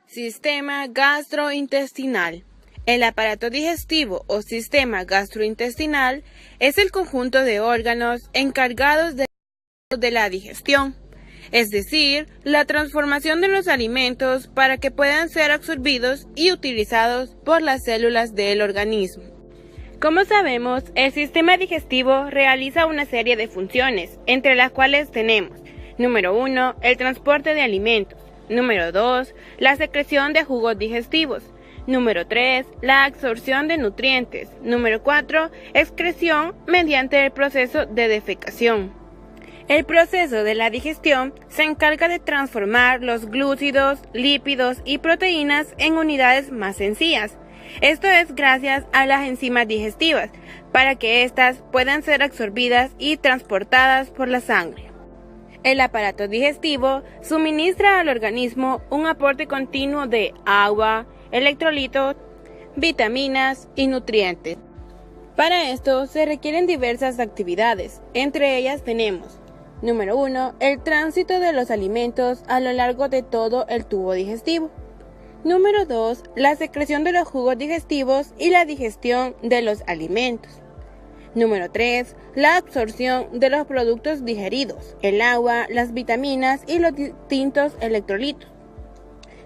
Sistema gastrointestinal. El aparato digestivo o sistema gastrointestinal es el conjunto de órganos encargados de la digestión, es decir, la transformación de los alimentos para que puedan ser absorbidos y utilizados por las células del organismo. Como sabemos, el sistema digestivo realiza una serie de funciones, entre las cuales tenemos: número 1, el transporte de alimentos; número 2, la secreción de jugos digestivos; número 3, la absorción de nutrientes; número 4, excreción mediante el proceso de defecación. El proceso de la digestión se encarga de transformar los glúcidos, lípidos y proteínas en unidades más sencillas. Esto es gracias a las enzimas digestivas, para que éstas puedan ser absorbidas y transportadas por la sangre. El aparato digestivo suministra al organismo un aporte continuo de agua, electrolitos, vitaminas y nutrientes. Para esto se requieren diversas actividades, entre ellas tenemos: número 1, el tránsito de los alimentos a lo largo de todo el tubo digestivo; número 2, la secreción de los jugos digestivos y la digestión de los alimentos; número 3, la absorción de los productos digeridos, el agua, las vitaminas y los distintos electrolitos;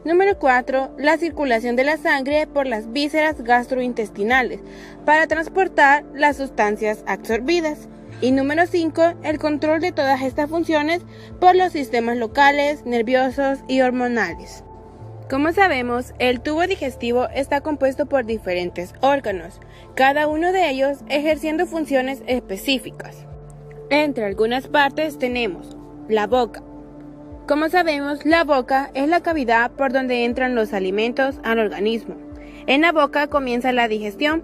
número 4, la circulación de la sangre por las vísceras gastrointestinales para transportar las sustancias absorbidas; y número 5, el control de todas estas funciones por los sistemas locales, nerviosos y hormonales. Como sabemos, el tubo digestivo está compuesto por diferentes órganos, cada uno de ellos ejerciendo funciones específicas. Entre algunas partes tenemos la boca. Como sabemos, la boca es la cavidad por donde entran los alimentos al organismo. En la boca comienza la digestión,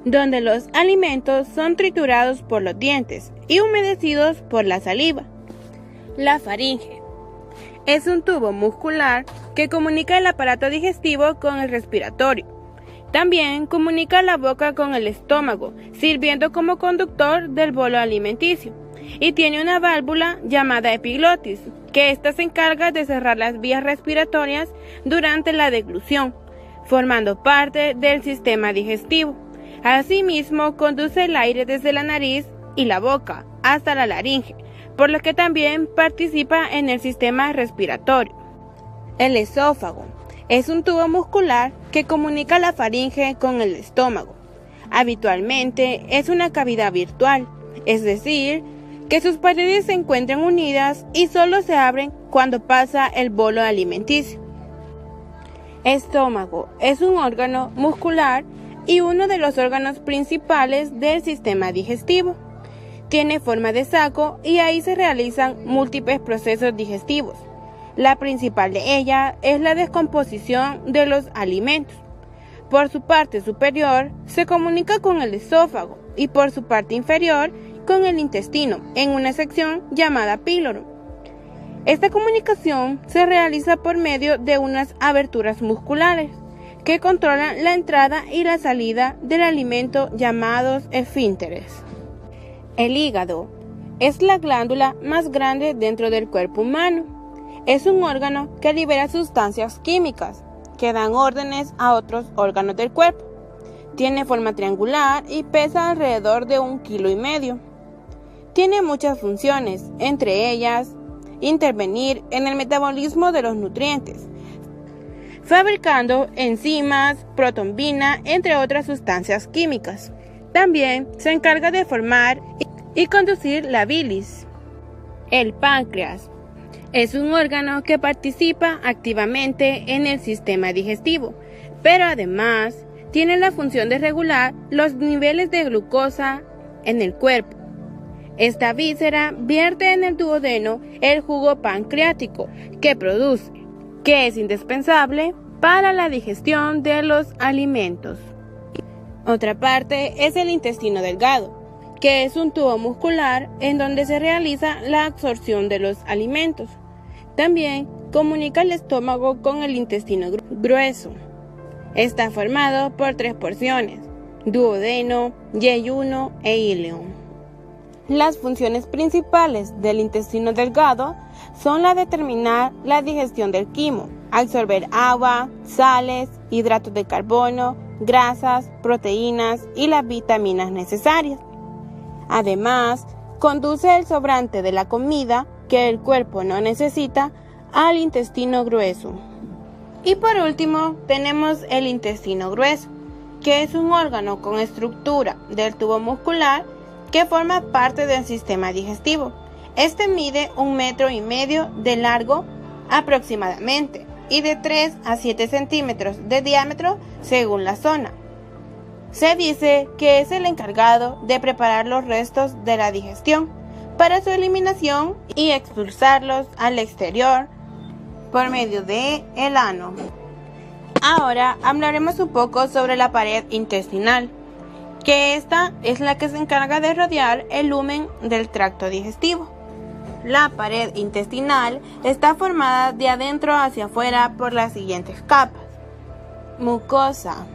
donde los alimentos son triturados por los dientes y humedecidos por la saliva. La faringe es un tubo muscular que comunica el aparato digestivo con el respiratorio. También comunica la boca con el estómago, sirviendo como conductor del bolo alimenticio. Y tiene una válvula llamada epiglotis, que ésta se encarga de cerrar las vías respiratorias durante la deglución, formando parte del sistema digestivo. Asimismo, conduce el aire desde la nariz y la boca hasta la laringe, por lo que también participa en el sistema respiratorio. El esófago es un tubo muscular que comunica la faringe con el estómago. Habitualmente es una cavidad virtual, es decir, que sus paredes se encuentran unidas y solo se abren cuando pasa el bolo alimenticio. Estómago es un órgano muscular y uno de los órganos principales del sistema digestivo. Tiene forma de saco y ahí se realizan múltiples procesos digestivos. La principal de ellas es la descomposición de los alimentos. Por su parte superior se comunica con el esófago y por su parte inferior con el intestino en una sección llamada píloro. Esta comunicación se realiza por medio de unas aberturas musculares que controlan la entrada y la salida del alimento llamados esfínteres. El hígado es la glándula más grande dentro del cuerpo humano. Es un órgano que libera sustancias químicas que dan órdenes a otros órganos del cuerpo. Tiene forma triangular y pesa alrededor de 1,5 kilos. Tiene muchas funciones, entre ellas intervenir en el metabolismo de los nutrientes, fabricando enzimas, protombina, entre otras sustancias químicas. También se encarga de formar y conducir la bilis. El páncreas es un órgano que participa activamente en el sistema digestivo, pero además tiene la función de regular los niveles de glucosa en el cuerpo. Esta víscera vierte en el duodeno el jugo pancreático que produce, que es indispensable para la digestión de los alimentos. Otra parte es el intestino delgado, que es un tubo muscular en donde se realiza la absorción de los alimentos. También comunica el estómago con el intestino grueso. Está formado por 3 porciones: duodeno, yeyuno e íleon. Las funciones principales del intestino delgado son la de determinar la digestión del quimo, absorber agua, sales, hidratos de carbono, grasas, proteínas y las vitaminas necesarias. Además, conduce el sobrante de la comida que el cuerpo no necesita al intestino grueso. Y por último, tenemos el intestino grueso, que es un órgano con estructura del tubo muscular que forma parte del sistema digestivo. Este mide 1,5 metros de largo aproximadamente y de 3 a 7 centímetros de diámetro según la zona. Se dice que es el encargado de preparar los restos de la digestión para su eliminación y expulsarlos al exterior por medio del ano. Ahora hablaremos un poco sobre la pared intestinal, que esta es la que se encarga de rodear el lumen del tracto digestivo. La pared intestinal está formada de adentro hacia afuera por las siguientes capas: mucosa,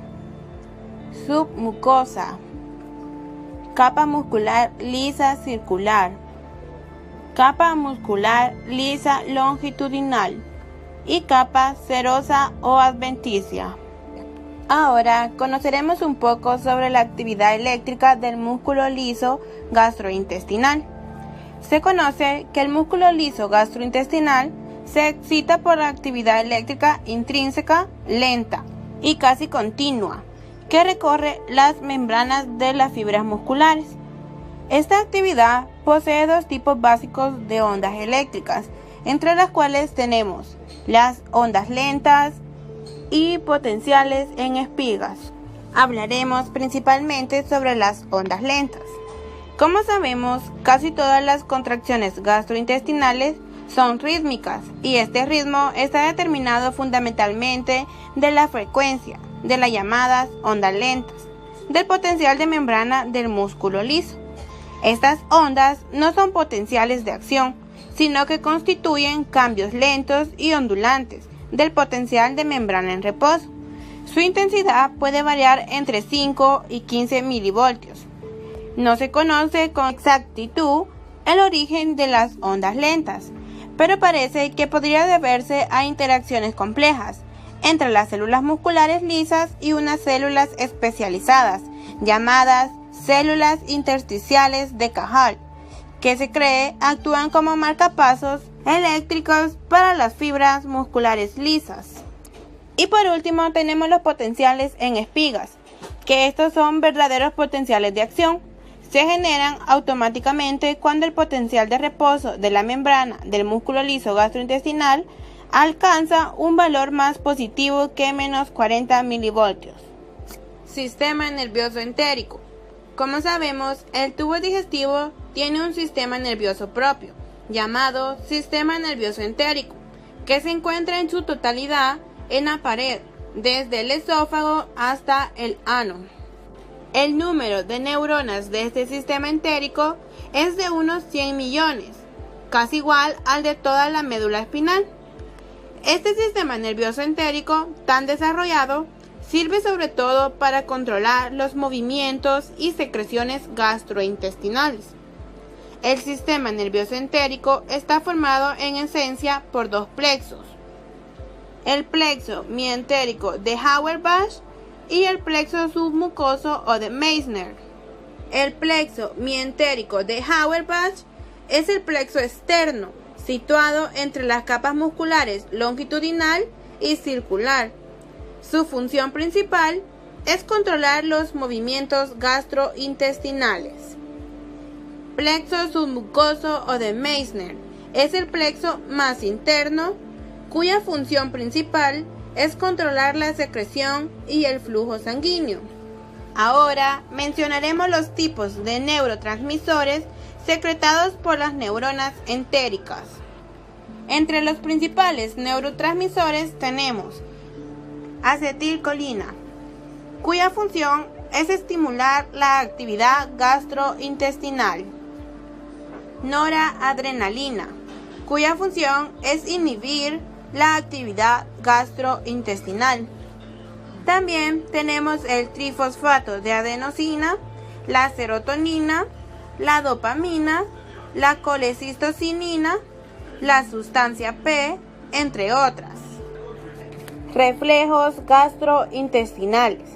submucosa, capa muscular lisa circular, capa muscular lisa longitudinal y capa serosa o adventicia. Ahora conoceremos un poco sobre la actividad eléctrica del músculo liso gastrointestinal. Se conoce que el músculo liso gastrointestinal se excita por la actividad eléctrica intrínseca lenta y casi continua que recorre las membranas de las fibras musculares. Esta actividad posee 2 tipos básicos de ondas eléctricas, entre las cuales tenemos las ondas lentas y potenciales en espigas. Hablaremos principalmente sobre las ondas lentas. Como sabemos, casi todas las contracciones gastrointestinales son rítmicas y este ritmo está determinado fundamentalmente de la frecuencia de las llamadas ondas lentas, del potencial de membrana del músculo liso. Estas ondas no son potenciales de acción, sino que constituyen cambios lentos y ondulantes del potencial de membrana en reposo. Su intensidad puede variar entre 5 y 15 milivoltios. No se conoce con exactitud el origen de las ondas lentas, pero parece que podría deberse a interacciones complejas entre las células musculares lisas y unas células especializadas, llamadas células intersticiales de Cajal, que se cree actúan como marcapasos eléctricos para las fibras musculares lisas. Y por último tenemos los potenciales en espigas, que estos son verdaderos potenciales de acción. Se generan automáticamente cuando el potencial de reposo de la membrana del músculo liso gastrointestinal alcanza un valor más positivo que menos 40 milivoltios. Sistema nervioso entérico. Como sabemos, el tubo digestivo tiene un sistema nervioso propio, llamado sistema nervioso entérico, que se encuentra en su totalidad en la pared, desde el esófago hasta el ano. El número de neuronas de este sistema entérico es de unos 100 millones, casi igual al de toda la médula espinal. Este sistema nervioso entérico tan desarrollado sirve sobre todo para controlar los movimientos y secreciones gastrointestinales. El sistema nervioso entérico está formado en esencia por 2 plexos: el plexo mientérico de Auerbach y el plexo submucoso o de Meissner. El plexo mientérico de Auerbach es el plexo externo, situado entre las capas musculares longitudinal y circular. Su función principal es controlar los movimientos gastrointestinales. Plexo submucoso o de Meissner es el plexo más interno, cuya función principal es controlar la secreción y el flujo sanguíneo. Ahora mencionaremos los tipos de neurotransmisores secretados por las neuronas entéricas. Entre los principales neurotransmisores tenemos acetilcolina, cuya función es estimular la actividad gastrointestinal. Noradrenalina, cuya función es inhibir la actividad gastrointestinal. También tenemos el trifosfato de adenosina, la serotonina, la dopamina, la colecistocinina, la sustancia P, entre otras. Reflejos gastrointestinales.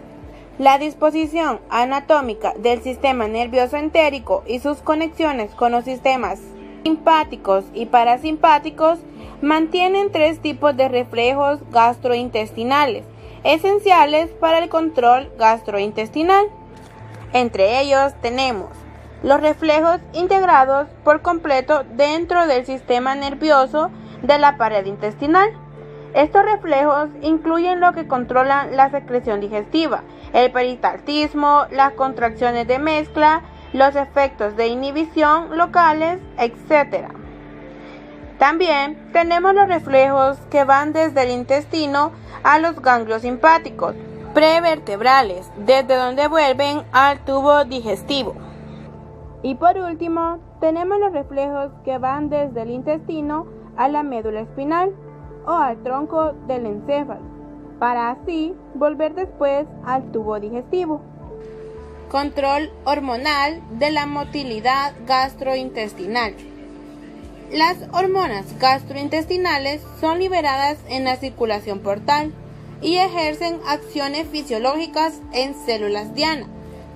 La disposición anatómica del sistema nervioso entérico y sus conexiones con los sistemas simpáticos y parasimpáticos mantienen tres tipos de reflejos gastrointestinales esenciales para el control gastrointestinal. Entre ellos tenemos los reflejos integrados por completo dentro del sistema nervioso de la pared intestinal. Estos reflejos incluyen lo que controlan la secreción digestiva, el peristaltismo, las contracciones de mezcla, los efectos de inhibición locales, etc. También tenemos los reflejos que van desde el intestino a los ganglios simpáticos prevertebrales, desde donde vuelven al tubo digestivo. Y por último, tenemos los reflejos que van desde el intestino a la médula espinal o al tronco del encéfalo, para así volver después al tubo digestivo. Control hormonal de la motilidad gastrointestinal. Las hormonas gastrointestinales son liberadas en la circulación portal y ejercen acciones fisiológicas en células diana,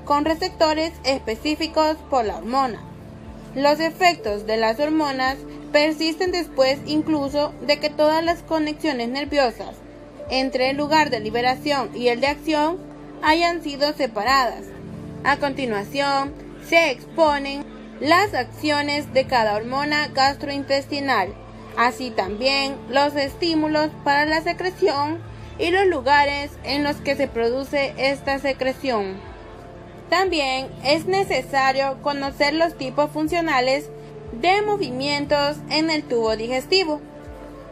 con receptores específicos por la hormona. Los efectos de las hormonas persisten después incluso de que todas las conexiones nerviosas entre el lugar de liberación y el de acción hayan sido separadas. A continuación, se exponen las acciones de cada hormona gastrointestinal, así también los estímulos para la secreción y los lugares en los que se produce esta secreción. También es necesario conocer los tipos funcionales de movimientos en el tubo digestivo.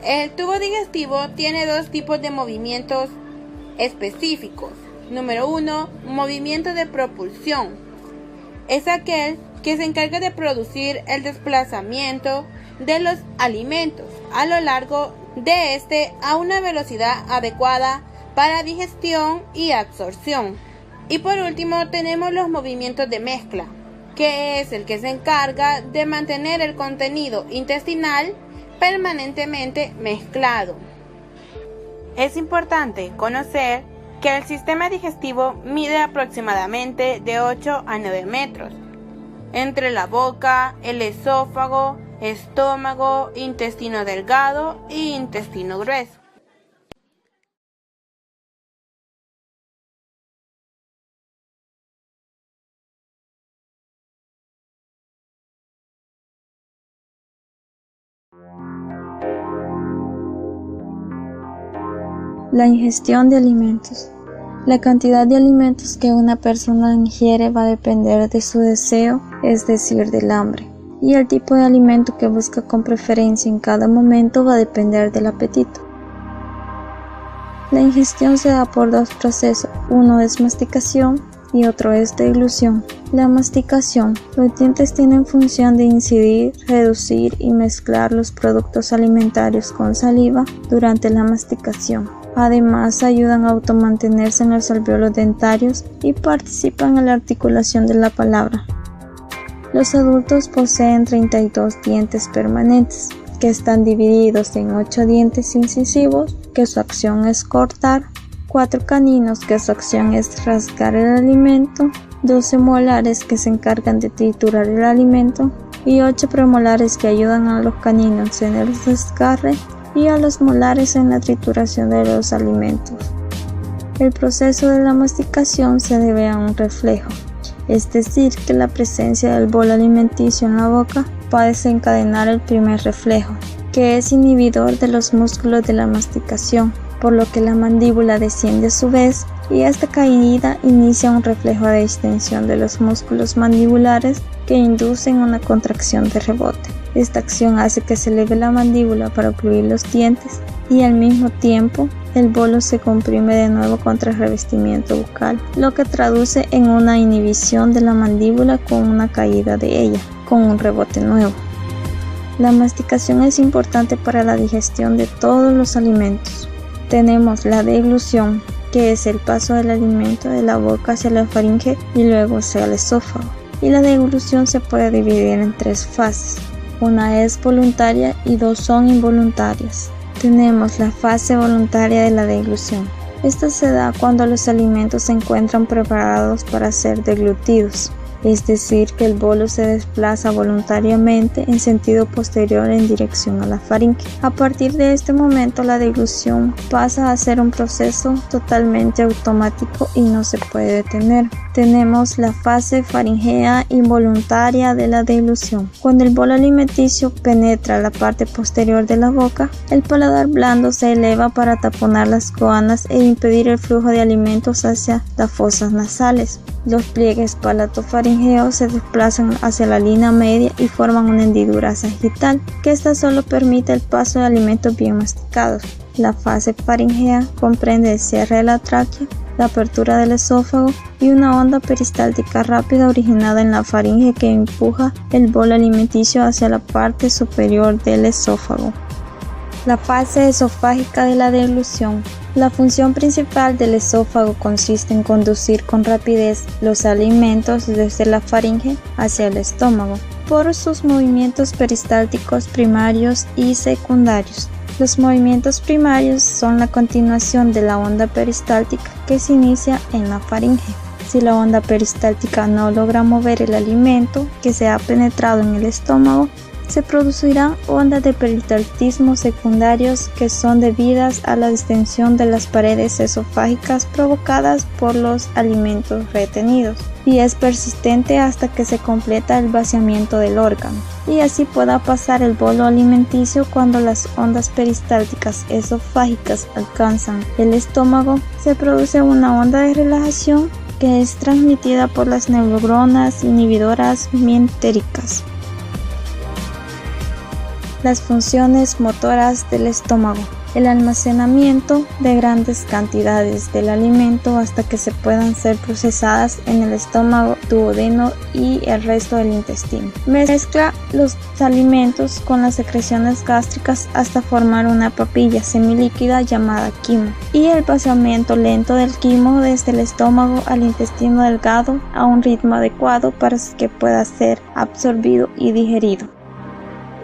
El tubo digestivo tiene dos tipos de movimientos específicos. Número 1, movimiento de propulsión. Es aquel que se encarga de producir el desplazamiento de los alimentos a lo largo de este a una velocidad adecuada para digestión y absorción. Y por último tenemos los movimientos de mezcla, que es el que se encarga de mantener el contenido intestinal permanentemente mezclado. Es importante conocer que el sistema digestivo mide aproximadamente de 8 a 9 metros, entre la boca, el esófago, estómago, intestino delgado y intestino grueso. La ingestión de alimentos. La cantidad de alimentos que una persona ingiere va a depender de su deseo, es decir, del hambre. Y el tipo de alimento que busca con preferencia en cada momento va a depender del apetito. La ingestión se da por dos procesos, uno es masticación y otro es deglución. La masticación, los dientes tienen función de incidir, reducir y mezclar los productos alimentarios con saliva durante la masticación. Además, ayudan a automantenerse en los alvéolos dentarios y participan en la articulación de la palabra. Los adultos poseen 32 dientes permanentes, que están divididos en 8 dientes incisivos, que su acción es cortar, 4 caninos, que su acción es rasgar el alimento, 12 molares que se encargan de triturar el alimento y 8 premolares que ayudan a los caninos en el desgarre y a los molares en la trituración de los alimentos. El proceso de la masticación se debe a un reflejo, es decir, que la presencia del bolo alimenticio en la boca va a desencadenar el primer reflejo, que es inhibidor de los músculos de la masticación, por lo que la mandíbula desciende a su vez y esta caída inicia un reflejo de distensión de los músculos mandibulares que inducen una contracción de rebote. Esta acción hace que se eleve la mandíbula para ocluir los dientes y al mismo tiempo el bolo se comprime de nuevo contra el revestimiento bucal, lo que traduce en una inhibición de la mandíbula con una caída de ella, con un rebote nuevo. La masticación es importante para la digestión de todos los alimentos. Tenemos la deglución, que es el paso del alimento de la boca hacia la faringe y luego hacia el esófago. Y la deglución se puede dividir en 3 fases. Una es voluntaria y 2 son involuntarias. Tenemos la fase voluntaria de la deglución. Esta se da cuando los alimentos se encuentran preparados para ser deglutidos, es decir, que el bolo se desplaza voluntariamente en sentido posterior en dirección a la faringe. A partir de este momento, la deglución pasa a ser un proceso totalmente automático y no se puede detener. Tenemos la fase faringea involuntaria de la deglución. Cuando el bolo alimenticio penetra la parte posterior de la boca, el paladar blando se eleva para taponar las goanas e impedir el flujo de alimentos hacia las fosas nasales. Los pliegues palatofaringeos se desplazan hacia la línea media y forman una hendidura sagital, que esta solo permite el paso de alimentos bien masticados. La fase faringea comprende el cierre de la tráquea, la apertura del esófago y una onda peristáltica rápida originada en la faringe que empuja el bolo alimenticio hacia la parte superior del esófago. La fase esofágica de la deglución. La función principal del esófago consiste en conducir con rapidez los alimentos desde la faringe hacia el estómago por sus movimientos peristálticos primarios y secundarios. Los movimientos primarios son la continuación de la onda peristáltica que se inicia en la faringe. Si la onda peristáltica no logra mover el alimento que se ha penetrado en el estómago, se producirán ondas de peristaltismo secundarios que son debidas a la distensión de las paredes esofágicas provocadas por los alimentos retenidos, y es persistente hasta que se completa el vaciamiento del órgano, y así pueda pasar el bolo alimenticio. Cuando las ondas peristálticas esofágicas alcanzan el estómago, se produce una onda de relajación que es transmitida por las neuronas inhibidoras mientéricas. Las funciones motoras del estómago. El almacenamiento de grandes cantidades del alimento hasta que se puedan ser procesadas en el estómago, duodeno y el resto del intestino. Mezcla los alimentos con las secreciones gástricas hasta formar una papilla semilíquida llamada quimo, y el vaciamiento lento del quimo desde el estómago al intestino delgado a un ritmo adecuado para que pueda ser absorbido y digerido.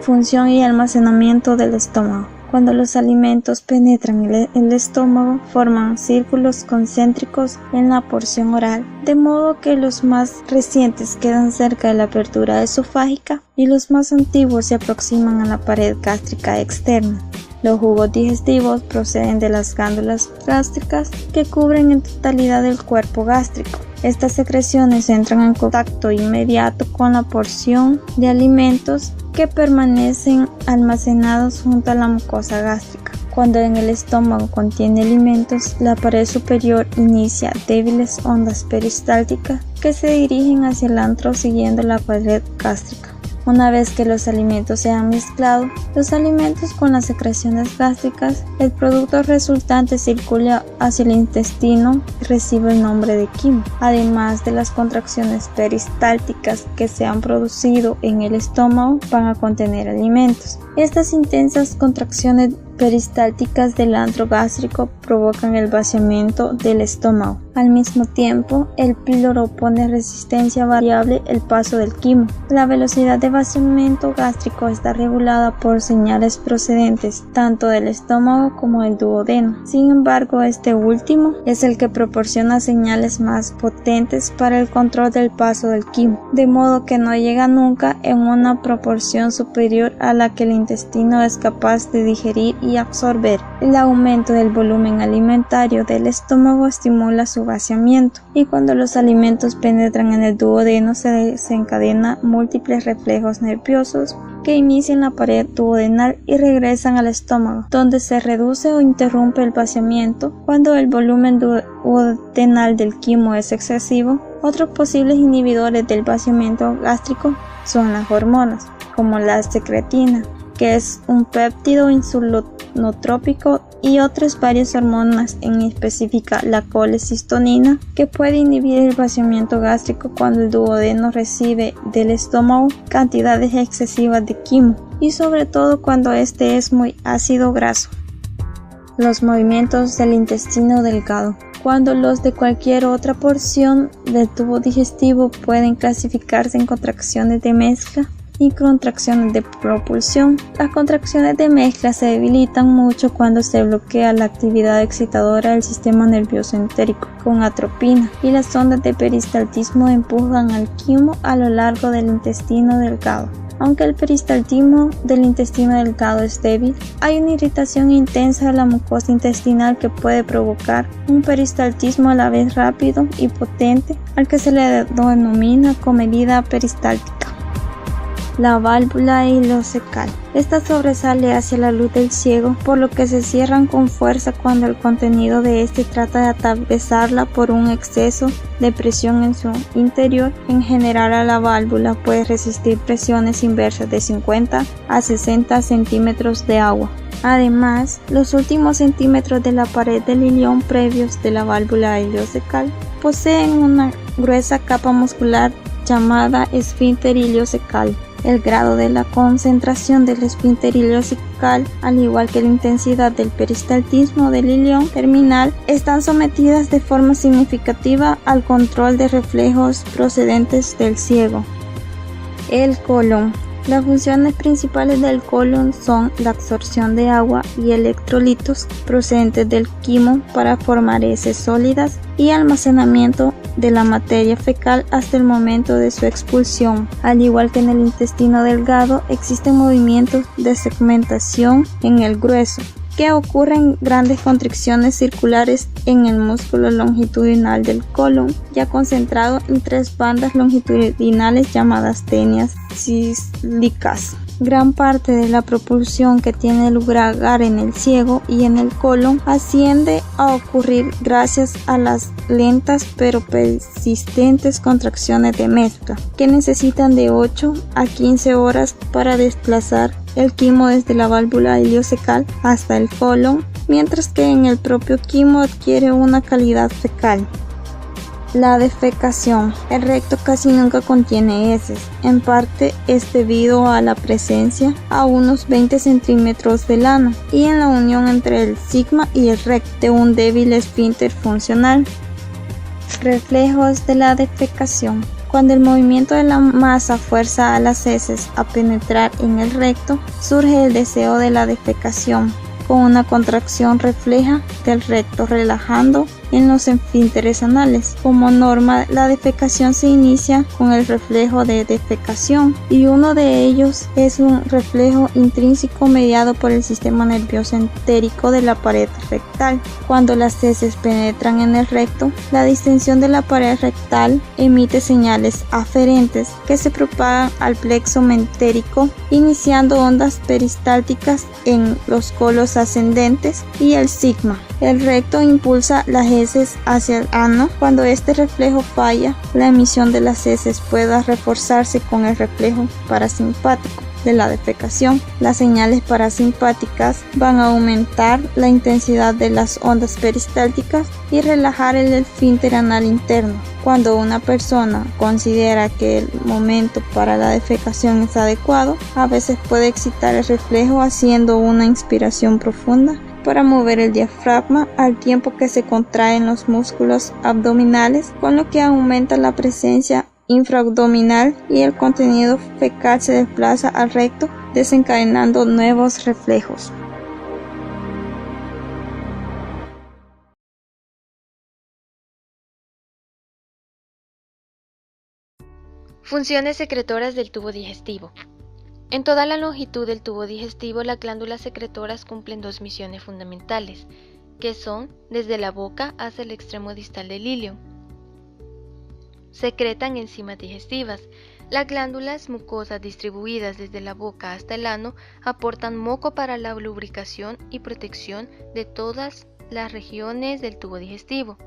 Función y almacenamiento del estómago. Cuando los alimentos penetran el estómago, forman círculos concéntricos en la porción oral, de modo que los más recientes quedan cerca de la apertura esofágica y los más antiguos se aproximan a la pared gástrica externa. Los jugos digestivos proceden de las glándulas gástricas que cubren en totalidad el cuerpo gástrico. Estas secreciones entran en contacto inmediato con la porción de alimentos que permanecen almacenados junto a la mucosa gástrica. Cuando en el estómago contiene alimentos, la pared superior inicia débiles ondas peristálticas que se dirigen hacia el antro siguiendo la pared gástrica. Una vez que los alimentos se han mezclado, los alimentos con las secreciones gástricas, el producto resultante circula hacia el intestino y recibe el nombre de quimo. Además de las contracciones peristálticas que se han producido en el estómago, van a contener alimentos. Estas intensas contracciones peristálticas del antro gástrico provocan el vaciamiento del estómago. Al mismo tiempo, el píloro pone resistencia variable el paso del quimo. La velocidad de vaciamiento gástrico está regulada por señales procedentes tanto del estómago como del duodeno. Sin embargo, este último es el que proporciona señales más potentes para el control del paso del quimo, de modo que no llega nunca en una proporción superior a la que el intestino es capaz de digerir y absorber. El aumento del volumen alimentario del estómago estimula su vaciamiento, y cuando los alimentos penetran en el duodeno se desencadenan múltiples reflejos nerviosos que inician la pared duodenal y regresan al estómago, donde se reduce o interrumpe el vaciamiento cuando el volumen duodenal del quimo es excesivo. Otros posibles inhibidores del vaciamiento gástrico son las hormonas, como la secretina, que es un péptido insulonotrópico, y otras varias hormonas, en específica la colecistoína, que puede inhibir el vaciamiento gástrico cuando el duodeno recibe del estómago cantidades excesivas de quimo, y sobre todo cuando este es muy ácido graso. Los movimientos del intestino delgado. Cuando los de cualquier otra porción del tubo digestivo pueden clasificarse en contracciones de mezcla y contracciones de propulsión. Las contracciones de mezcla se debilitan mucho cuando se bloquea la actividad excitadora del sistema nervioso entérico con atropina, y las ondas de peristaltismo empujan al quimo a lo largo del intestino delgado. Aunque el peristaltismo del intestino delgado es débil, hay una irritación intensa de la mucosa intestinal que puede provocar un peristaltismo a la vez rápido y potente, al que se le denomina comedia peristáltica. La válvula ileocecal. Esta sobresale hacia la luz del ciego, por lo que se cierran con fuerza cuando el contenido de este trata de atravesarla por un exceso de presión en su interior. En general, a la válvula puede resistir presiones inversas de 50 a 60 centímetros de agua. Además, los últimos centímetros de la pared del ilion previos de la válvula ileocecal poseen una gruesa capa muscular llamada esfínter ileocecal. El grado de la concentración del esfínter ileocecal, al igual que la intensidad del peristaltismo del ilion terminal, están sometidas de forma significativa al control de reflejos procedentes del ciego. El colon. Las funciones principales del colon son la absorción de agua y electrolitos procedentes del quimo para formar heces sólidas y almacenamiento de la materia fecal hasta el momento de su expulsión. Al igual que en el intestino delgado, existen movimientos de segmentación en el grueso, que ocurren grandes constricciones circulares en el músculo longitudinal del colon, ya concentrado en 3 bandas longitudinales llamadas tenias cíclicas. Gran parte de la propulsión que tiene lugar en el ciego y en el colon asciende a ocurrir gracias a las lentas pero persistentes contracciones de mezcla, que necesitan de 8 a 15 horas para desplazar el quimo desde la válvula ileocecal hasta el colon, mientras que en el propio quimo adquiere una calidad fecal. La defecación. El recto casi nunca contiene heces. En parte es debido a la presencia a unos 20 centímetros del ano y en la unión entre el sigma y el recto de un débil esfínter funcional. Reflejos de la defecación. Cuando el movimiento de la masa fuerza a las heces a penetrar en el recto, surge el deseo de la defecación, con una contracción refleja del recto relajando en los esfínteres anales. Como norma, la defecación se inicia con el reflejo de defecación, y uno de ellos es un reflejo intrínseco mediado por el sistema nervioso entérico de la pared rectal. Cuando las heces penetran en el recto, la distensión de la pared rectal emite señales aferentes que se propagan al plexo mentérico, iniciando ondas peristálticas en los colos ascendentes y el sigma. El recto impulsa las heces hacia el ano. Cuando este reflejo falla, la emisión de las heces pueda reforzarse con el reflejo parasimpático de la defecación. Las señales parasimpáticas van a aumentar la intensidad de las ondas peristálticas y relajar el esfínter anal interno. Cuando una persona considera que el momento para la defecación es adecuado, a veces puede excitar el reflejo haciendo una inspiración profunda para mover el diafragma al tiempo que se contraen los músculos abdominales, con lo que aumenta la presencia infraabdominal y el contenido fecal se desplaza al recto, desencadenando nuevos reflejos. Funciones secretoras del tubo digestivo. En toda la longitud del tubo digestivo, las glándulas secretoras cumplen 2 misiones fundamentales, que son desde la boca hasta el extremo distal del ilion. Secretan enzimas digestivas. Las glándulas mucosas distribuidas desde la boca hasta el ano aportan moco para la lubricación y protección de todas las regiones del tubo digestivo.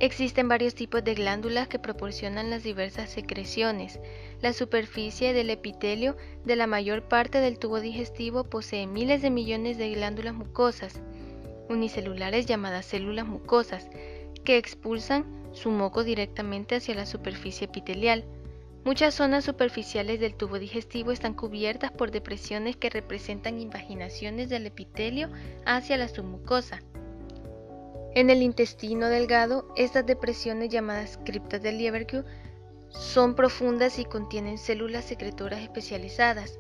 Existen varios tipos de glándulas que proporcionan las diversas secreciones. La superficie del epitelio de la mayor parte del tubo digestivo posee miles de millones de glándulas mucosas, unicelulares llamadas células mucosas, que expulsan su moco directamente hacia la superficie epitelial. Muchas zonas superficiales del tubo digestivo están cubiertas por depresiones que representan invaginaciones del epitelio hacia la submucosa. En el intestino delgado, estas depresiones, llamadas criptas de Lieberkühn, son profundas y contienen células secretoras especializadas.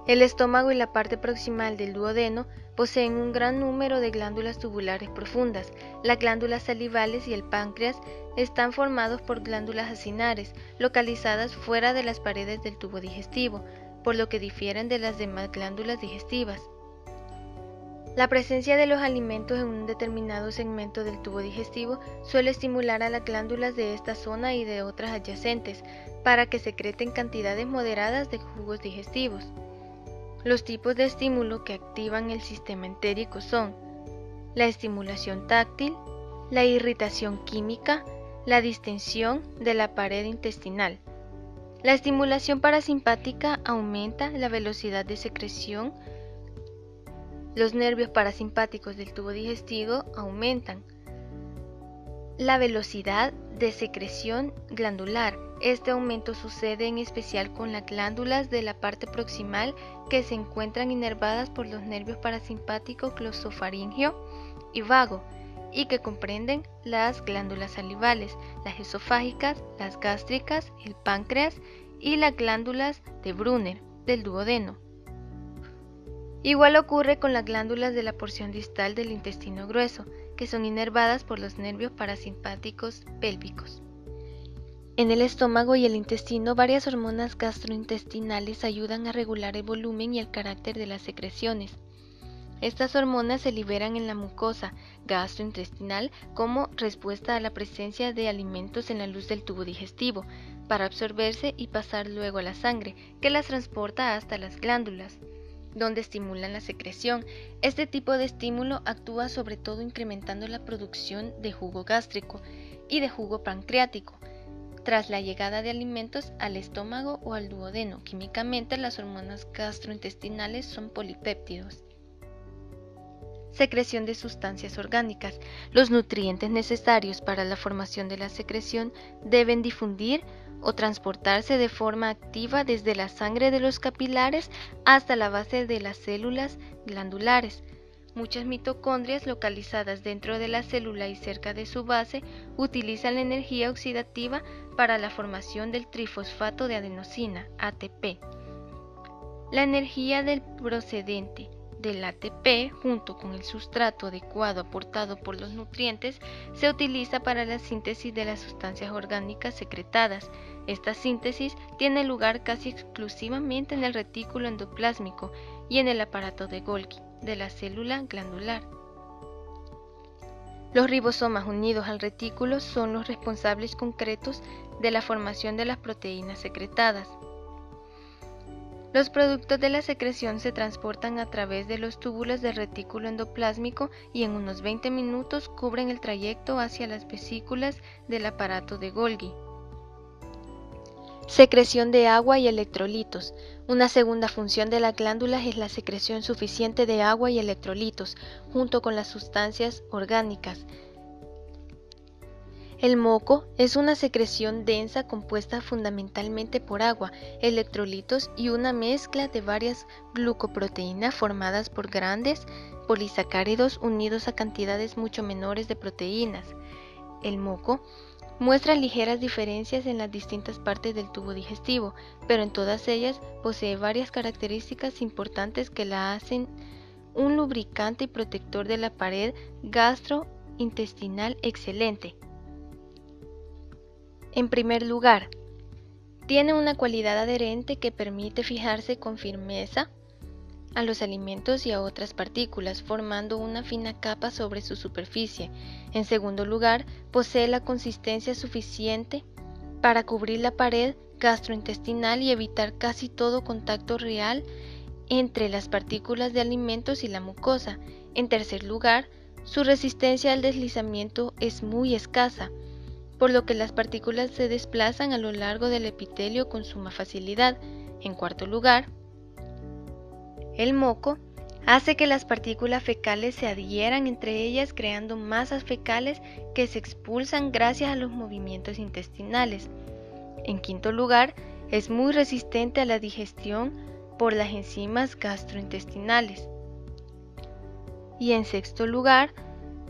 El estómago y la parte proximal del duodeno poseen un gran número de glándulas tubulares profundas. Las glándulas salivales y el páncreas están formados por glándulas acinares, localizadas fuera de las paredes del tubo digestivo, por lo que difieren de las demás glándulas digestivas. La presencia de los alimentos en un determinado segmento del tubo digestivo suele estimular a las glándulas de esta zona y de otras adyacentes para que secreten cantidades moderadas de jugos digestivos. Los tipos de estímulo que activan el sistema entérico son la estimulación táctil, la irritación química, la distensión de la pared intestinal. La estimulación parasimpática aumenta la velocidad de secreción. Los nervios parasimpáticos del tubo digestivo aumentan la velocidad de secreción glandular. Este aumento sucede en especial con las glándulas de la parte proximal que se encuentran inervadas por los nervios parasimpáticos glosofaringeo y vago y que comprenden las glándulas salivales, las esofágicas, las gástricas, el páncreas y las glándulas de Brunner del duodeno. Igual ocurre con las glándulas de la porción distal del intestino grueso, que son inervadas por los nervios parasimpáticos pélvicos. En el estómago y el intestino, varias hormonas gastrointestinales ayudan a regular el volumen y el carácter de las secreciones. Estas hormonas se liberan en la mucosa gastrointestinal como respuesta a la presencia de alimentos en la luz del tubo digestivo, para absorberse y pasar luego a la sangre, que las transporta hasta las glándulas, donde estimulan la secreción. Este tipo de estímulo actúa sobre todo incrementando la producción de jugo gástrico y de jugo pancreático tras la llegada de alimentos al estómago o al duodeno. Químicamente, las hormonas gastrointestinales son polipéptidos. Secreción de sustancias orgánicas. Los nutrientes necesarios para la formación de la secreción deben difundir o transportarse de forma activa desde la sangre de los capilares hasta la base de las células glandulares. Muchas mitocondrias localizadas dentro de la célula y cerca de su base utilizan la energía oxidativa para la formación del trifosfato de adenosina, ATP. La energía del procedente del ATP, junto con el sustrato adecuado aportado por los nutrientes, se utiliza para la síntesis de las sustancias orgánicas secretadas. Esta síntesis tiene lugar casi exclusivamente en el retículo endoplásmico y en el aparato de Golgi de la célula glandular. Los ribosomas unidos al retículo son los responsables concretos de la formación de las proteínas secretadas. Los productos de la secreción se transportan a través de los túbulos del retículo endoplásmico y en unos 20 minutos cubren el trayecto hacia las vesículas del aparato de Golgi. Secreción de agua y electrolitos. Una segunda función de las glándulas es la secreción suficiente de agua y electrolitos, junto con las sustancias orgánicas. El moco es una secreción densa compuesta fundamentalmente por agua, electrolitos y una mezcla de varias glucoproteínas formadas por grandes polisacáridos unidos a cantidades mucho menores de proteínas. El moco muestra ligeras diferencias en las distintas partes del tubo digestivo, pero en todas ellas posee varias características importantes que la hacen un lubricante y protector de la pared gastrointestinal excelente. En primer lugar, tiene una cualidad adherente que permite fijarse con firmeza a los alimentos y a otras partículas, formando una fina capa sobre su superficie. En segundo lugar, posee la consistencia suficiente para cubrir la pared gastrointestinal y evitar casi todo contacto real entre las partículas de alimentos y la mucosa. En tercer lugar, Su resistencia al deslizamiento es muy escasa, por lo que las partículas se desplazan a lo largo del epitelio con suma facilidad. En cuarto lugar, el moco hace que las partículas fecales se adhieran entre ellas, creando masas fecales que se expulsan gracias a los movimientos intestinales. En quinto lugar, es muy resistente a la digestión por las enzimas gastrointestinales. Y en sexto lugar,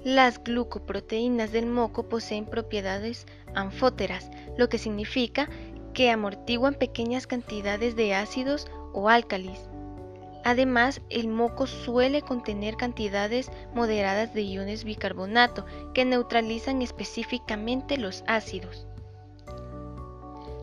las glucoproteínas del moco poseen propiedades anfóteras, lo que significa que amortiguan pequeñas cantidades de ácidos o álcalis. Además, el moco suele contener cantidades moderadas de iones bicarbonato que neutralizan específicamente los ácidos.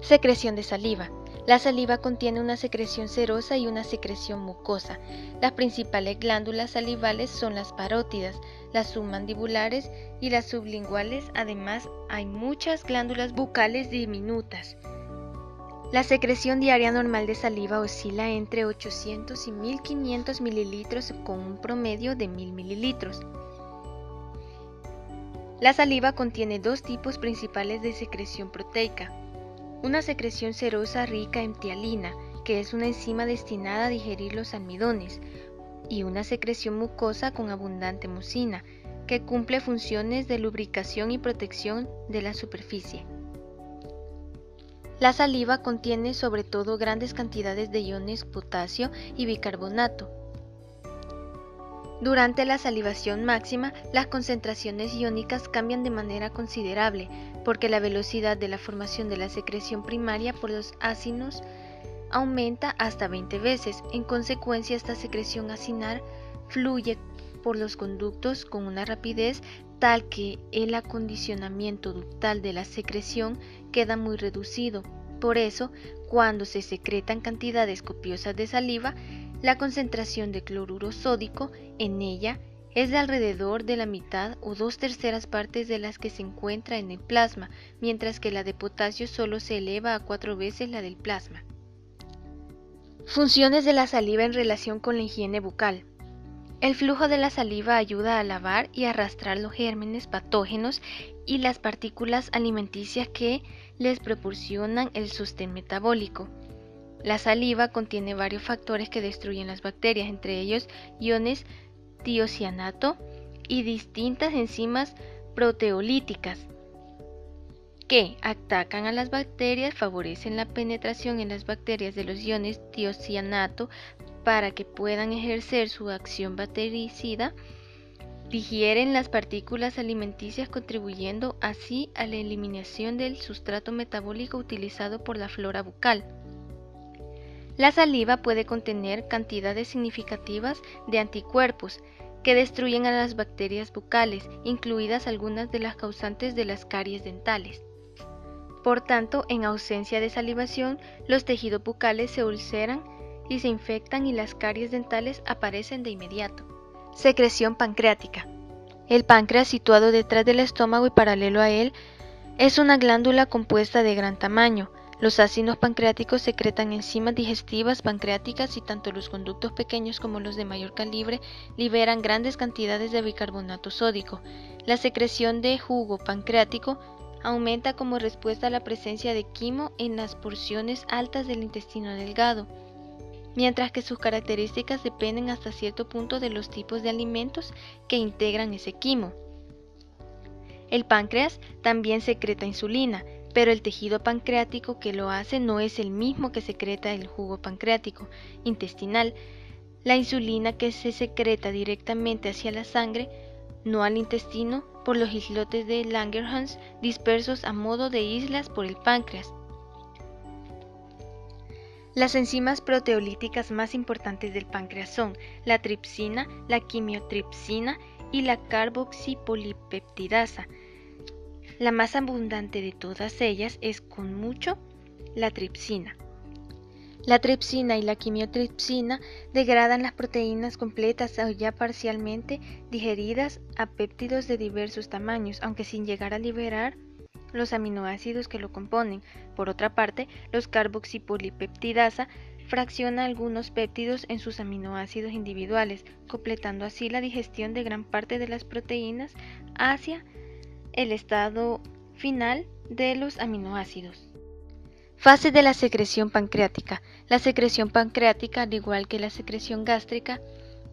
Secreción de saliva. La saliva contiene una secreción serosa y una secreción mucosa. Las principales glándulas salivales son las parótidas, las submandibulares y las sublinguales. Además, hay muchas glándulas bucales diminutas. La secreción diaria normal de saliva oscila entre 800 y 1500 mililitros con un promedio de 1000 mililitros. La saliva contiene dos tipos principales de secreción proteica. Una secreción serosa rica en ptialina, que es una enzima destinada a digerir los almidones, y una secreción mucosa con abundante mucina, que cumple funciones de lubricación y protección de la superficie. La saliva contiene sobre todo grandes cantidades de iones potasio y bicarbonato. Durante la salivación máxima, las concentraciones iónicas cambian de manera considerable, porque la velocidad de la formación de la secreción primaria por los ácidos aumenta hasta 20 veces. En consecuencia, esta secreción acinar fluye por los conductos con una rapidez tal que el acondicionamiento ductal de la secreción queda muy reducido. Por eso, cuando se secretan cantidades copiosas de saliva, la concentración de cloruro sódico en ella es de alrededor de la mitad o 2/3 partes de las que se encuentra en el plasma, mientras que la de potasio solo se eleva a 4 veces la del plasma. Funciones de la saliva en relación con la higiene bucal. El flujo de la saliva ayuda a lavar y arrastrar los gérmenes patógenos y las partículas alimenticias que les proporcionan el sostén metabólico. La saliva contiene varios factores que destruyen las bacterias, entre ellos iones tiocianato y distintas enzimas proteolíticas que atacan a las bacterias, favorecen la penetración en las bacterias de los iones tiocianato para que puedan ejercer su acción bactericida, digieren las partículas alimenticias contribuyendo así a la eliminación del sustrato metabólico utilizado por la flora bucal. La saliva puede contener cantidades significativas de anticuerpos que destruyen a las bacterias bucales, incluidas algunas de las causantes de las caries dentales. Por tanto, en ausencia de salivación, los tejidos bucales se ulceran y se infectan y las caries dentales aparecen de inmediato. Secreción pancreática. El páncreas, situado detrás del estómago y paralelo a él, es una glándula compuesta de gran tamaño. Los ácidos pancreáticos secretan enzimas digestivas pancreáticas y tanto los conductos pequeños como los de mayor calibre liberan grandes cantidades de bicarbonato sódico. La secreción de jugo pancreático aumenta como respuesta a la presencia de quimo en las porciones altas del intestino delgado, mientras que sus características dependen hasta cierto punto de los tipos de alimentos que integran ese quimo. El páncreas también secreta insulina, pero el tejido pancreático que lo hace no es el mismo que secreta el jugo pancreático intestinal. La insulina que se secreta directamente hacia la sangre, no al intestino, por los islotes de Langerhans dispersos a modo de islas por el páncreas. Las enzimas proteolíticas más importantes del páncreas son la tripsina, la quimiotripsina y la carboxipolipeptidasa. La más abundante de todas ellas es con mucho la tripsina. La tripsina y la quimiotripsina degradan las proteínas completas o ya parcialmente digeridas a péptidos de diversos tamaños, aunque sin llegar a liberar los aminoácidos que lo componen. Por otra parte, los carboxipolipeptidasa fracciona algunos péptidos en sus aminoácidos individuales, completando así la digestión de gran parte de las proteínas hacia el estado final de los aminoácidos. Fase de la secreción pancreática. La secreción pancreática, al igual que la secreción gástrica,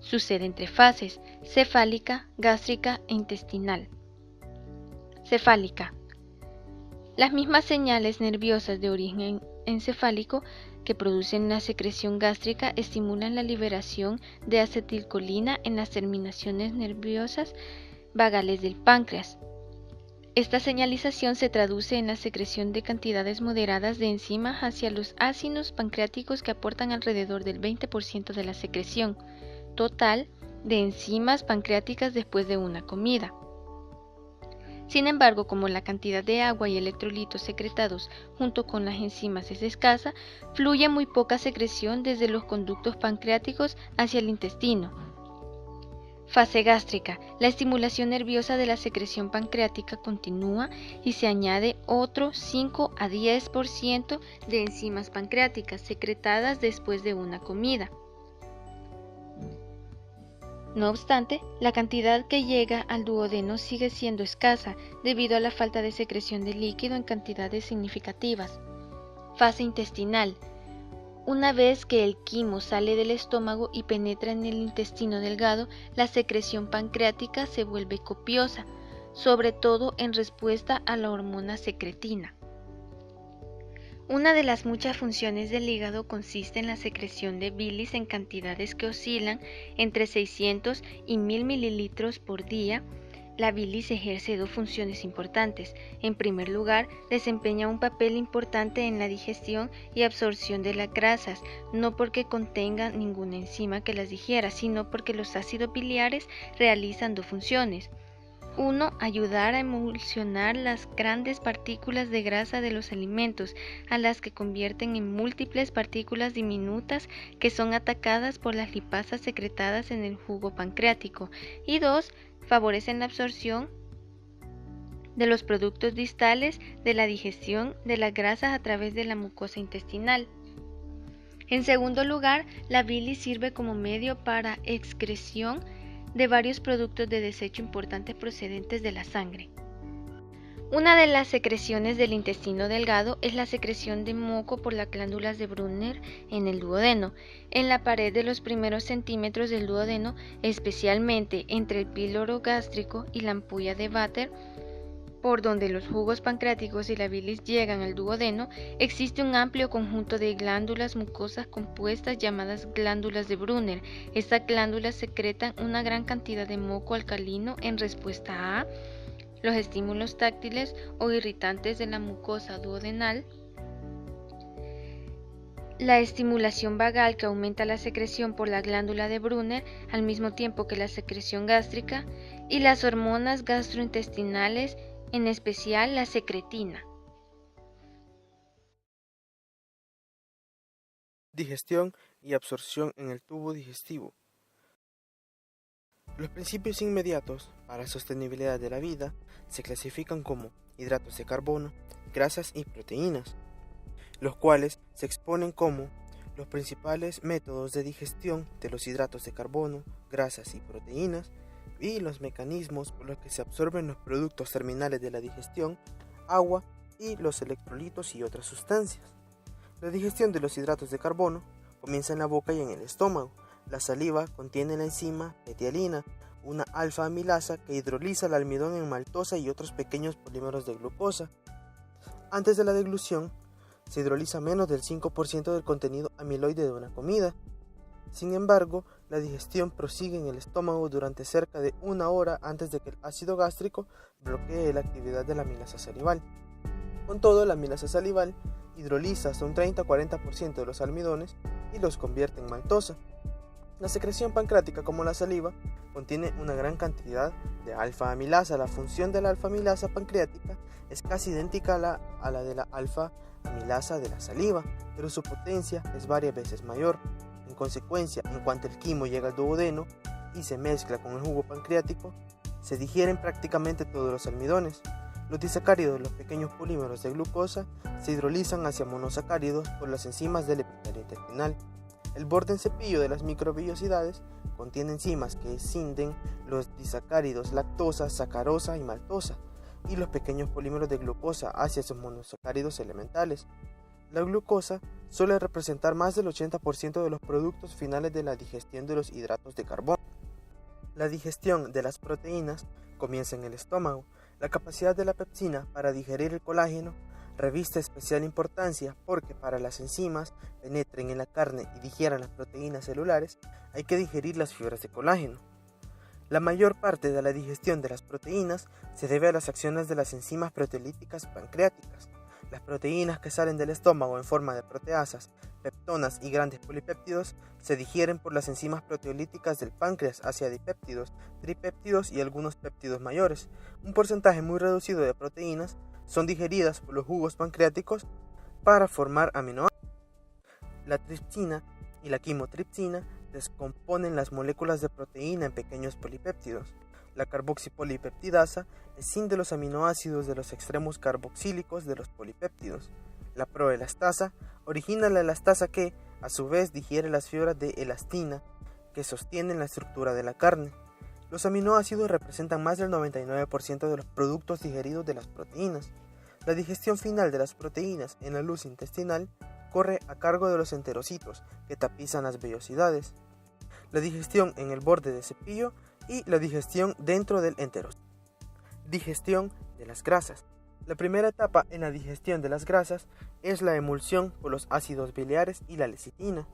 sucede entre fases: cefálica, gástrica e intestinal. Cefálica. Las mismas señales nerviosas de origen encefálico que producen la secreción gástrica estimulan la liberación de acetilcolina en las terminaciones nerviosas vagales del páncreas. Esta señalización se traduce en la secreción de cantidades moderadas de enzimas hacia los ácidos pancreáticos que aportan alrededor del 20% de la secreción total de enzimas pancreáticas después de una comida. Sin embargo, como la cantidad de agua y electrolitos secretados junto con las enzimas es escasa, fluye muy poca secreción desde los conductos pancreáticos hacia el intestino. Fase gástrica. La estimulación nerviosa de la secreción pancreática continúa y se añade otro 5 a 10% de enzimas pancreáticas secretadas después de una comida. No obstante, la cantidad que llega al duodeno sigue siendo escasa debido a la falta de secreción de líquido en cantidades significativas. Fase intestinal. Una vez que el quimo sale del estómago y penetra en el intestino delgado, la secreción pancreática se vuelve copiosa, sobre todo en respuesta a la hormona secretina. Una de las muchas funciones del hígado consiste en la secreción de bilis en cantidades que oscilan entre 600 y 1000 mililitros por día. La bilis ejerce dos funciones importantes. En primer lugar, desempeña un papel importante en la digestión y absorción de las grasas, no porque contengan ninguna enzima que las digiera, sino porque los ácidos biliares realizan dos funciones. Uno, ayudar a emulsionar las grandes partículas de grasa de los alimentos, a las que convierten en múltiples partículas diminutas que son atacadas por las lipasas secretadas en el jugo pancreático. Y dos, favorecen la absorción de los productos distales de la digestión de las grasas a través de la mucosa intestinal. En segundo lugar, la bilis sirve como medio para excreción de varios productos de desecho importantes procedentes de la sangre. Una de las secreciones del intestino delgado es la secreción de moco por las glándulas de Brunner en el duodeno. En la pared de los primeros centímetros del duodeno, especialmente entre el píloro gástrico y la ampulla de Vater, por donde los jugos pancreáticos y la bilis llegan al duodeno, existe un amplio conjunto de glándulas mucosas compuestas llamadas glándulas de Brunner. Estas glándulas secretan una gran cantidad de moco alcalino en respuesta a los estímulos táctiles o irritantes de la mucosa duodenal, la estimulación vagal que aumenta la secreción por la glándula de Brunner al mismo tiempo que la secreción gástrica, y las hormonas gastrointestinales, en especial la secretina. Digestión y absorción en el tubo digestivo. Los principios inmediatos para la sostenibilidad de la vida se clasifican como hidratos de carbono, grasas y proteínas, los cuales se exponen como los principales métodos de digestión de los hidratos de carbono, grasas y proteínas, y los mecanismos por los que se absorben los productos terminales de la digestión, agua y los electrolitos y otras sustancias. La digestión de los hidratos de carbono comienza en la boca y en el estómago. La saliva contiene la enzima betialina, una alfa-amilasa que hidroliza el almidón en maltosa y otros pequeños polímeros de glucosa. Antes de la deglución, se hidroliza menos del 5% del contenido amiloide de una comida. Sin embargo, la digestión prosigue en el estómago durante cerca de 1 hora antes de que el ácido gástrico bloquee la actividad de la amilasa salival. Con todo, la amilasa salival hidroliza hasta un 30-40% de los almidones y los convierte en maltosa. La secreción pancreática, como la saliva, contiene una gran cantidad de alfa-amilasa. La función de la alfa-amilasa pancreática es casi idéntica a la de la alfa-amilasa de la saliva, pero su potencia es varias veces mayor. En consecuencia, en cuanto el quimo llega al duodeno y se mezcla con el jugo pancreático, se digieren prácticamente todos los almidones. Los disacáridos, los pequeños polímeros de glucosa, se hidrolizan hacia monosacáridos por las enzimas del epitelio intestinal. El borde en cepillo de las microvellosidades contiene enzimas que escinden los disacáridos lactosa, sacarosa y maltosa y los pequeños polímeros de glucosa hacia sus monosacáridos elementales. La glucosa suele representar más del 80% de los productos finales de la digestión de los hidratos de carbono. La digestión de las proteínas comienza en el estómago. La capacidad de la pepsina para digerir el colágeno reviste especial importancia porque para las enzimas penetren en la carne y digieran las proteínas celulares hay que digerir las fibras de colágeno. La mayor parte de la digestión de las proteínas se debe a las acciones de las enzimas proteolíticas pancreáticas. Las proteínas que salen del estómago en forma de proteasas, peptonas y grandes polipéptidos se digieren por las enzimas proteolíticas del páncreas hacia dipéptidos, tripéptidos y algunos péptidos mayores. Un porcentaje muy reducido de proteínas son digeridas por los jugos pancreáticos para formar aminoácidos. La tripsina y la quimotripsina descomponen las moléculas de proteína en pequeños polipéptidos. La carboxipolipeptidasa escinde los aminoácidos de los extremos carboxílicos de los polipéptidos. La proelastasa origina la elastasa que, a su vez, digiere las fibras de elastina que sostienen la estructura de la carne. Los aminoácidos representan más del 99% de los productos digeridos de las proteínas. La digestión final de las proteínas en la luz intestinal corre a cargo de los enterocitos que tapizan las vellosidades. La digestión en el borde de cepillo y la digestión dentro del enterocito. Digestión de las grasas. La primera etapa en la digestión de las grasas es la emulsión por los ácidos biliares y la lecitina.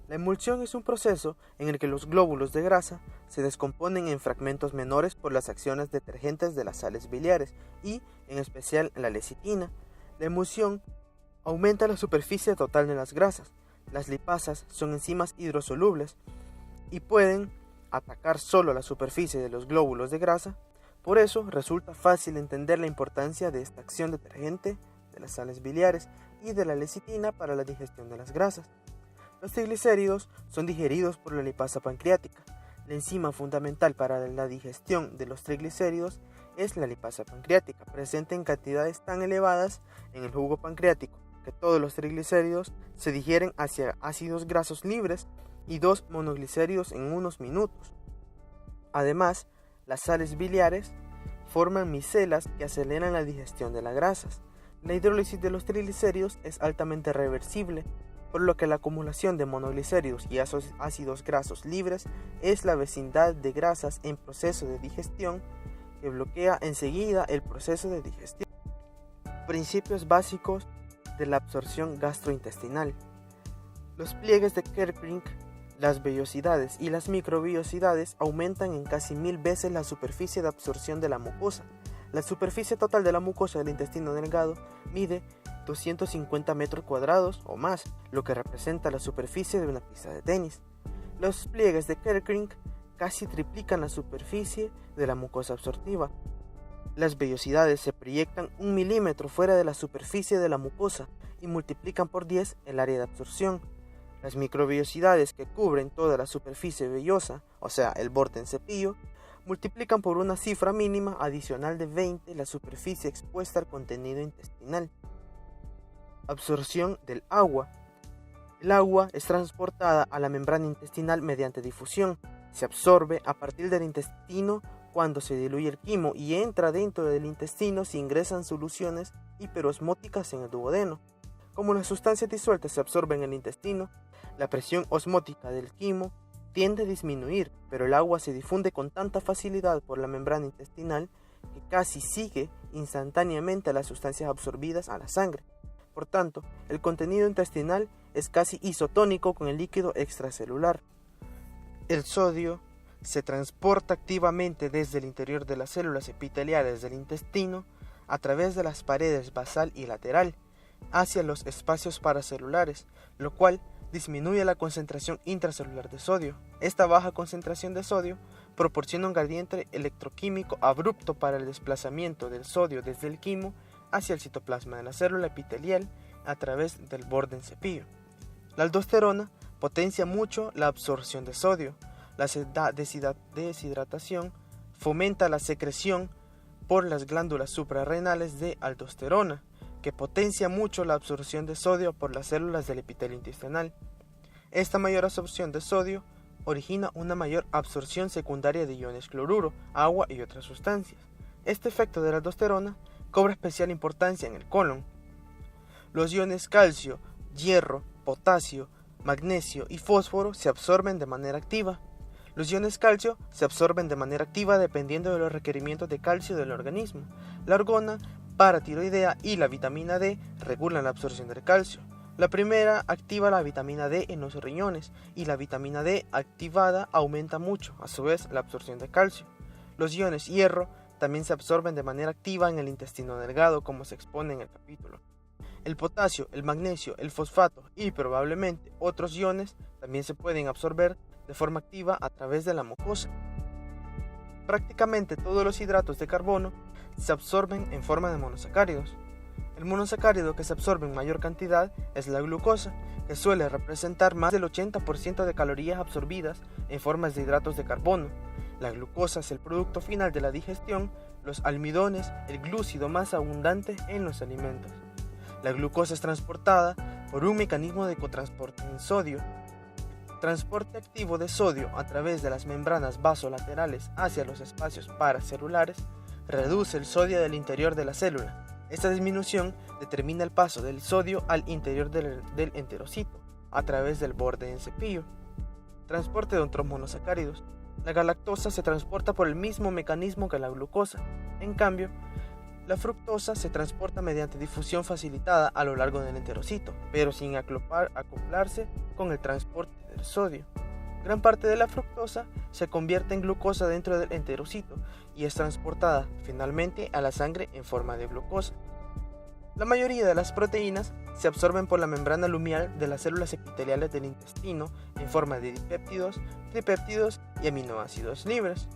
La emulsión es un proceso en el que los glóbulos de grasa se descomponen en fragmentos menores por las acciones detergentes de las sales biliares y, en especial, la lecitina. La emulsión aumenta la superficie total de las grasas. Las lipasas son enzimas hidrosolubles y pueden atacar solo la superficie de los glóbulos de grasa. Por eso resulta fácil entender la importancia de esta acción detergente de las sales biliares y de la lecitina para la digestión de las grasas. Los triglicéridos son digeridos por la lipasa pancreática. La enzima fundamental para la digestión de los triglicéridos es la lipasa pancreática, presente en cantidades tan elevadas en el jugo pancreático que todos los triglicéridos se digieren hacia ácidos grasos libres y 2 monoglicéridos en unos minutos. Además, las sales biliares forman micelas que aceleran la digestión de las grasas. La hidrólisis de los triglicéridos es altamente reversible, por lo que la acumulación de monoglicéridos y ácidos grasos libres es la vecindad de grasas en proceso de digestión que bloquea enseguida el proceso de digestión. Principios básicos de la absorción gastrointestinal. Los pliegues de Kerckring, las vellosidades y las microvellosidades aumentan en casi 1000 veces la superficie de absorción de la mucosa. La superficie total de la mucosa del intestino delgado mide 250 metros cuadrados o más, lo que representa la superficie de una pista de tenis. Los pliegues de Kerckring casi triplican la superficie de la mucosa absortiva. Las vellosidades se proyectan 1 milímetro fuera de la superficie de la mucosa y multiplican por 10 el área de absorción. Las microvellosidades que cubren toda la superficie vellosa, o sea, el borde en cepillo, multiplican por una cifra mínima adicional de 20 la superficie expuesta al contenido intestinal. Absorción del agua. El agua es transportada a la membrana intestinal mediante difusión. Se absorbe a partir del intestino cuando se diluye el quimo y entra dentro del intestino si ingresan soluciones hiperosmóticas en el duodeno. Como las sustancias disueltas se absorben en el intestino, la presión osmótica del quimo tiende a disminuir, pero el agua se difunde con tanta facilidad por la membrana intestinal que casi sigue instantáneamente a las sustancias absorbidas a la sangre. Por tanto, el contenido intestinal es casi isotónico con el líquido extracelular. El sodio se transporta activamente desde el interior de las células epiteliales del intestino a través de las paredes basal y lateral hacia los espacios paracelulares, lo cual disminuye la concentración intracelular de sodio. Esta baja concentración de sodio proporciona un gradiente electroquímico abrupto para el desplazamiento del sodio desde el quimo hacia el citoplasma de la célula epitelial a través del borde en cepillo. La aldosterona potencia mucho la absorción de sodio. La deshidratación fomenta la secreción por las glándulas suprarrenales de aldosterona, que potencia mucho la absorción de sodio por las células del epitelio intestinal. Esta mayor absorción de sodio origina una mayor absorción secundaria de iones cloruro, agua y otras sustancias. Este efecto de la aldosterona cobra especial importancia en el colon. Los iones calcio, hierro, potasio, magnesio y fósforo se absorben de manera activa. Los iones calcio se absorben de manera activa dependiendo de los requerimientos de calcio del organismo. La hormona paratiroidea y la vitamina D regulan la absorción del calcio. La primera activa la vitamina D en los riñones y la vitamina D activada aumenta mucho, a su vez, la absorción de calcio. Los iones hierro también se absorben de manera activa en el intestino delgado, como se expone en el capítulo. El potasio, el magnesio, el fosfato y probablemente otros iones también se pueden absorber de forma activa a través de la mucosa. Prácticamente todos los hidratos de carbono se absorben en forma de monosacáridos. El monosacárido que se absorbe en mayor cantidad es la glucosa, que suele representar más del 80% de calorías absorbidas en formas de hidratos de carbono. La glucosa es el producto final de la digestión, los almidones, el glúcido más abundante en los alimentos. La glucosa es transportada por un mecanismo de cotransporte en sodio. Transporte activo de sodio a través de las membranas vasolaterales hacia los espacios paracelulares reduce el sodio del interior de la célula. Esta disminución determina el paso del sodio al interior del enterocito a través del borde en cepillo. Transporte de otros monosacáridos. La galactosa se transporta por el mismo mecanismo que la glucosa. En cambio, la fructosa se transporta mediante difusión facilitada a lo largo del enterocito, pero sin acoplarse con el transporte del sodio. Gran parte de la fructosa se convierte en glucosa dentro del enterocito y es transportada finalmente a la sangre en forma de glucosa. La mayoría de las proteínas se absorben por la membrana lumial de las células epiteliales del intestino en forma de dipéptidos, tripéptidos y aminoácidos libres.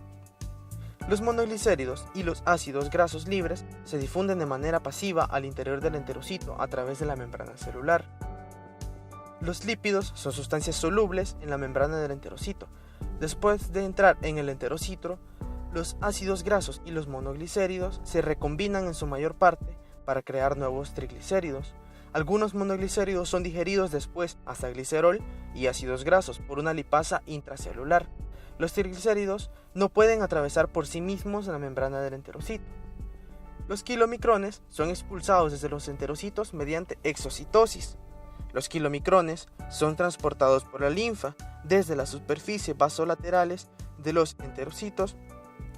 Los monoglicéridos y los ácidos grasos libres se difunden de manera pasiva al interior del enterocito a través de la membrana celular. Los lípidos son sustancias solubles en la membrana del enterocito. Después de entrar en el enterocito, los ácidos grasos y los monoglicéridos se recombinan en su mayor parte para crear nuevos triglicéridos. Algunos monoglicéridos son digeridos después hasta glicerol y ácidos grasos por una lipasa intracelular. Los triglicéridos no pueden atravesar por sí mismos la membrana del enterocito. Los kilomicrones son expulsados desde los enterocitos mediante exocitosis. Los kilomicrones son transportados por la linfa desde la superficie vasolaterales de los enterocitos.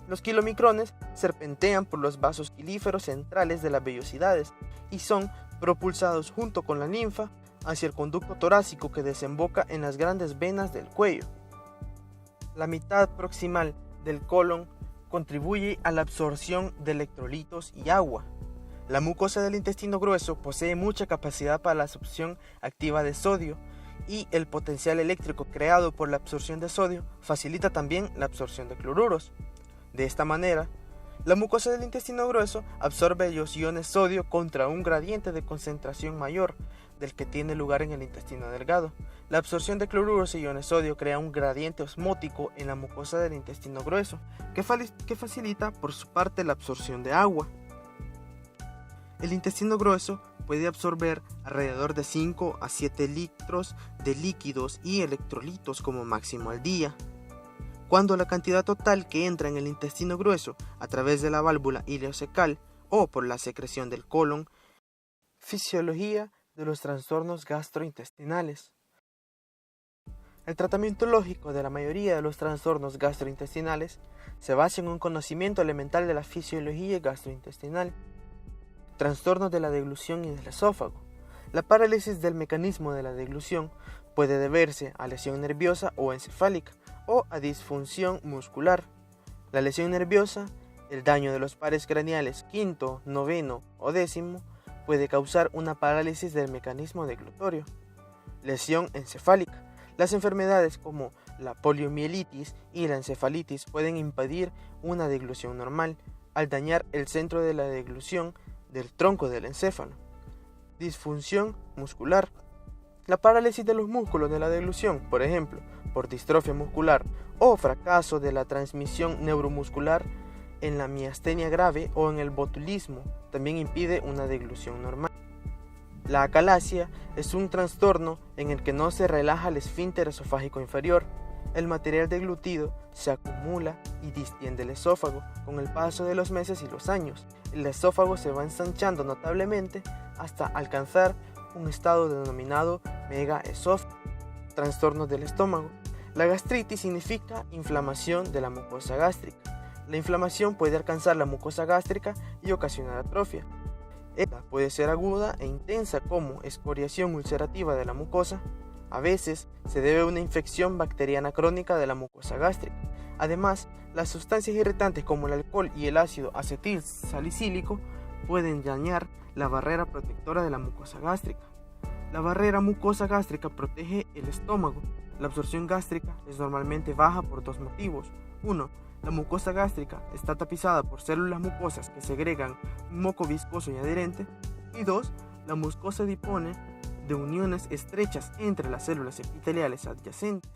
Los kilomicrones serpentean por los vasos quilíferos centrales de las vellosidades y son propulsados junto con la linfa hacia el conducto torácico que desemboca en las grandes venas del cuello. La mitad proximal del colon contribuye a la absorción de electrolitos y agua. La mucosa del intestino grueso posee mucha capacidad para la absorción activa de sodio y el potencial eléctrico creado por la absorción de sodio facilita también la absorción de cloruros. De esta manera, la mucosa del intestino grueso absorbe los iones sodio contra un gradiente de concentración mayor del que tiene lugar en el intestino delgado. La absorción de cloruros y iones sodio crea un gradiente osmótico en la mucosa del intestino grueso, que facilita por su parte la absorción de agua. El intestino grueso puede absorber alrededor de 5 a 7 litros de líquidos y electrolitos como máximo al día. Cuando la cantidad total que entra en el intestino grueso a través de la válvula ileocecal o por la secreción del colon. Fisiología de los trastornos gastrointestinales. El tratamiento lógico de la mayoría de los trastornos gastrointestinales se basa en un conocimiento elemental de la fisiología gastrointestinal. Trastornos de la deglución y del esófago. La parálisis del mecanismo de la deglución puede deberse a lesión nerviosa o encefálica o a disfunción muscular. La lesión nerviosa, el daño de los pares craneales quinto, noveno o décimo, puede causar una parálisis del mecanismo deglutorio. Lesión encefálica. Las enfermedades como la poliomielitis y la encefalitis pueden impedir una deglución normal al dañar el centro de la deglución del tronco del encéfalo. Disfunción muscular. La parálisis de los músculos de la deglución, por ejemplo, por distrofia muscular o fracaso de la transmisión neuromuscular, en la miastenia grave o en el botulismo. También impide una deglución normal. La acalasia es un trastorno en el que no se relaja el esfínter esofágico inferior. El material deglutido se acumula y distiende el esófago con el paso de los meses y los años. El esófago se va ensanchando notablemente hasta alcanzar un estado denominado megaesófago. Trastornos del estómago. La gastritis significa inflamación de la mucosa gástrica. La inflamación puede alcanzar la mucosa gástrica y ocasionar atrofia. Esta puede ser aguda e intensa como escoriación ulcerativa de la mucosa. A veces se debe a una infección bacteriana crónica de la mucosa gástrica. Además, las sustancias irritantes como el alcohol y el ácido acetil salicílico pueden dañar la barrera protectora de la mucosa gástrica. La barrera mucosa gástrica protege el estómago. La absorción gástrica es normalmente baja por dos motivos. 1. La mucosa gástrica está tapizada por células mucosas que segregan un moco viscoso y adherente. Y 2. La mucosa dispone de uniones estrechas entre las células epiteliales adyacentes.